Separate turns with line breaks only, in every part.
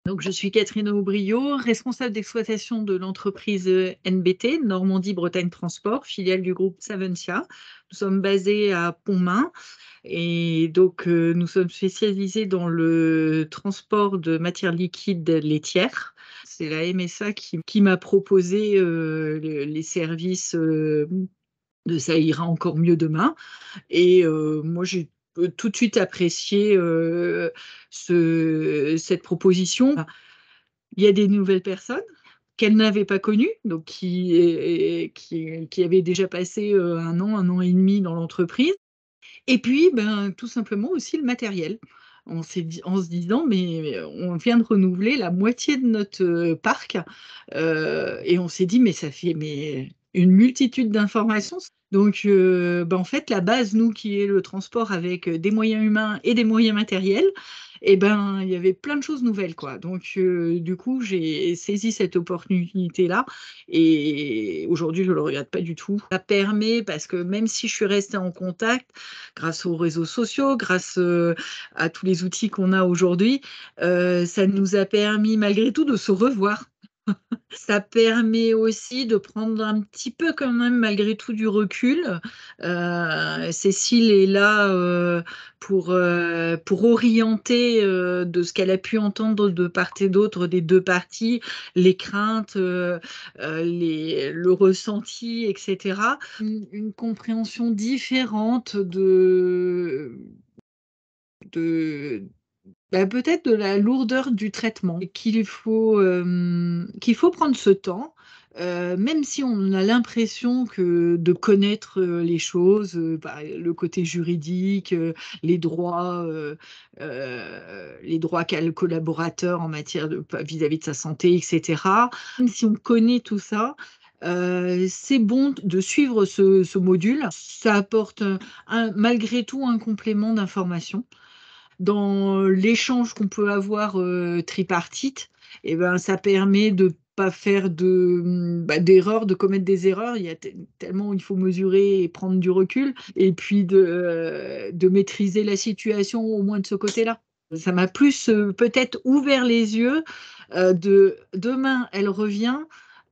Donc, je suis Catherine Aubrio, responsable d'exploitation de l'entreprise NBT, Normandie-Bretagne Transport, filiale du groupe Savencia. Nous sommes basés à Pontmain et donc nous sommes spécialisés dans le transport de matières liquides laitières. C'est la MSA qui m'a proposé les services de Ça ira encore mieux demain. Et moi, j'ai tout de suite apprécié cette proposition. Il y a des nouvelles personnes qu'elle n'avait pas connues, donc qui avaient déjà passé un an et demi dans l'entreprise. Et puis, ben, tout simplement aussi le matériel. En se disant, mais on vient de renouveler la moitié de notre parc, et on s'est dit, mais ça fait une multitude d'informations. Donc, ben, en fait, la base, nous, qui est le transport avec des moyens humains et des moyens matériels, et ben, il y avait plein de choses nouvelles, quoi. Donc, du coup, j'ai saisi cette opportunité-là et aujourd'hui, je ne le regrette pas du tout. Ça permet, parce que même si je suis restée en contact, grâce aux réseaux sociaux, grâce à tous les outils qu'on a aujourd'hui, ça nous a permis malgré tout de se revoir. Ça permet aussi de prendre un petit peu quand même malgré tout du recul. Cécile est là pour orienter de ce qu'elle a pu entendre de part et d'autre des deux parties, les craintes, le ressenti, etc. Une compréhension différente de peut-être de la lourdeur du traitement, et qu'il faut prendre ce temps, même si on a l'impression de connaître les choses, le côté juridique, les droits qu'a le collaborateur en matière vis-à-vis de sa santé, etc. Même si on connaît tout ça, c'est bon de suivre ce module. Ça apporte malgré tout un complément d'information dans l'échange qu'on peut avoir tripartite. Et ben, ça permet de pas faire d'erreurs, de commettre des erreurs. Il y a tellement il faut mesurer et prendre du recul, et puis de maîtriser la situation au moins de ce côté-là. Ça m'a plus peut-être ouvert les yeux de demain, elle revient.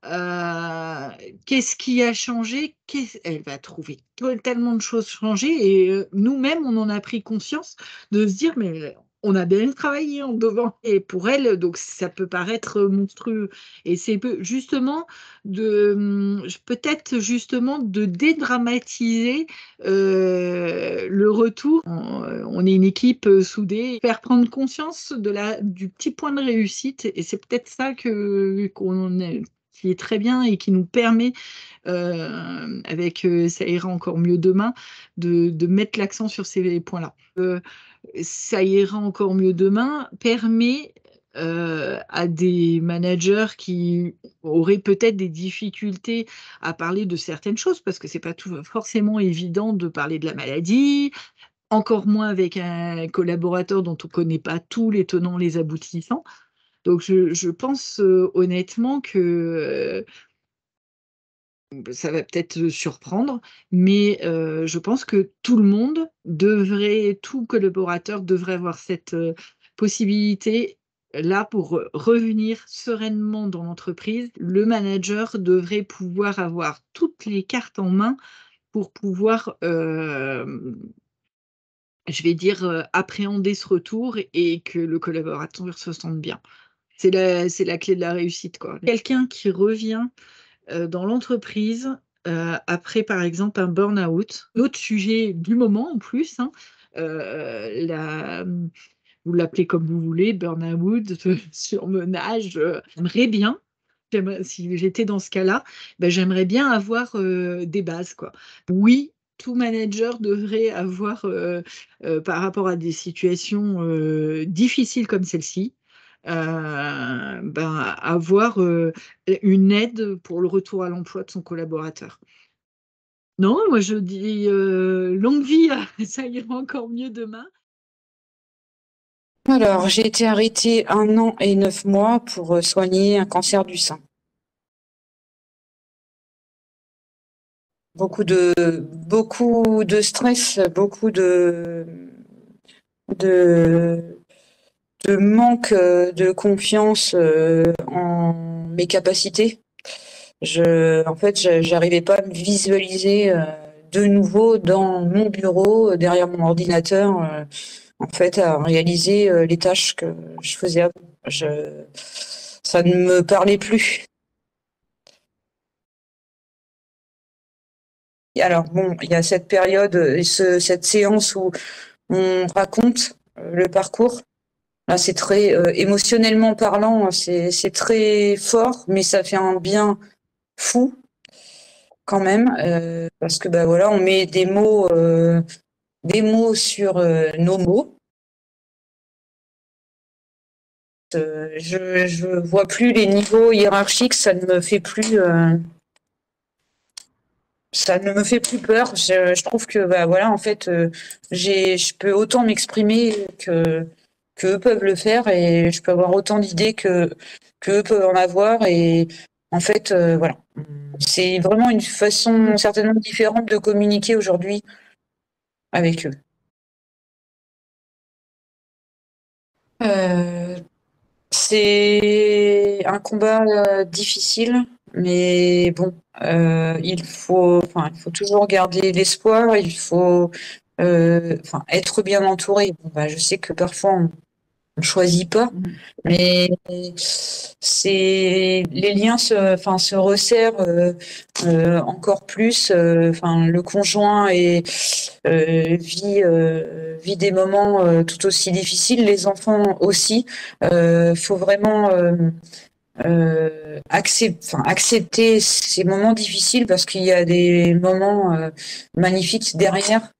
euh, Qu'est-ce qui a changé? Elle va trouver tellement de choses changées, et nous-mêmes, on en a pris conscience de se dire, mais on a bien travaillé en devant. Et pour elle, donc ça peut paraître monstrueux. Et c'est justement peut-être justement de dédramatiser le retour. On est une équipe soudée, faire prendre conscience du petit point de réussite. Et c'est peut-être ça qui est très bien et qui nous permet, avec Ça ira encore mieux demain, de mettre l'accent sur ces points-là. Ça ira encore mieux demain permet à des managers qui auraient peut-être des difficultés à parler de certaines choses, parce que c'est pas forcément évident de parler de la maladie, encore moins avec un collaborateur dont on ne connaît pas tous les tenants, les aboutissants. Donc je pense honnêtement que ça va peut-être surprendre, mais je pense que tout collaborateur devrait avoir cette possibilité là pour revenir sereinement dans l'entreprise. Le manager devrait pouvoir avoir toutes les cartes en main pour pouvoir, je vais dire, appréhender ce retour et que le collaborateur se sente bien. C'est la clé de la réussite, quoi. Quelqu'un qui revient dans l'entreprise après, par exemple, un burn-out. L'autre sujet du moment en plus, hein, vous l'appelez comme vous voulez, burn-out, surmenage, j'aimerais bien, si j'étais dans ce cas-là, ben, j'aimerais bien avoir des bases, quoi. Oui, tout manager devrait avoir, par rapport à des situations difficiles comme celle-ci, avoir une aide pour le retour à l'emploi de son collaborateur. Non, moi je dis longue vie, Ça ira encore mieux demain.
Alors, j'ai été arrêtée 1 an et 9 mois pour soigner un cancer du sein. Beaucoup de stress, beaucoup de de manque de confiance en mes capacités. En fait, j'arrivais pas à me visualiser de nouveau dans mon bureau, derrière mon ordinateur, en fait, à réaliser les tâches que je faisais avant. Ça ne me parlait plus. Et alors bon, il y a cette période, cette séance où on raconte le parcours. Là, c'est très émotionnellement parlant, c'est très fort, mais ça fait un bien fou quand même, parce que bah voilà, on met des mots sur nos mots. Je vois plus les niveaux hiérarchiques, ça ne me fait plus peur. Je trouve que bah voilà, en fait, je peux autant m'exprimer que eux peuvent le faire, et je peux avoir autant d'idées que eux peuvent en avoir, et en fait, voilà, c'est vraiment une façon certainement différente de communiquer aujourd'hui avec eux. Euh, c'est un combat difficile, mais bon, il faut toujours garder l'espoir. Il faut, être bien entouré. Bon, bah, je sais que parfois on choisit pas, mais les liens se resserrent encore plus. Le conjoint vit des moments tout aussi difficiles, les enfants aussi. Faut vraiment accepter ces moments difficiles, parce qu'il y a des moments magnifiques derrière.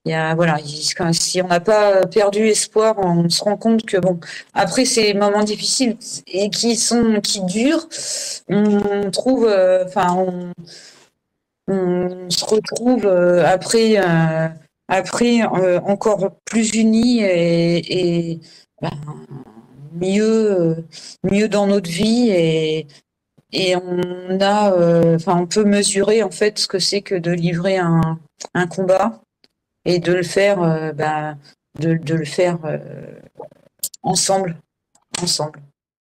Voilà, si on n'a pas perdu espoir, on se rend compte que bon, après ces moments difficiles et qui durent, on trouve, on se retrouve après encore plus unis, et ben, mieux dans notre vie, et on peut mesurer en fait ce que c'est que de livrer un combat, et de le faire, de le faire ensemble.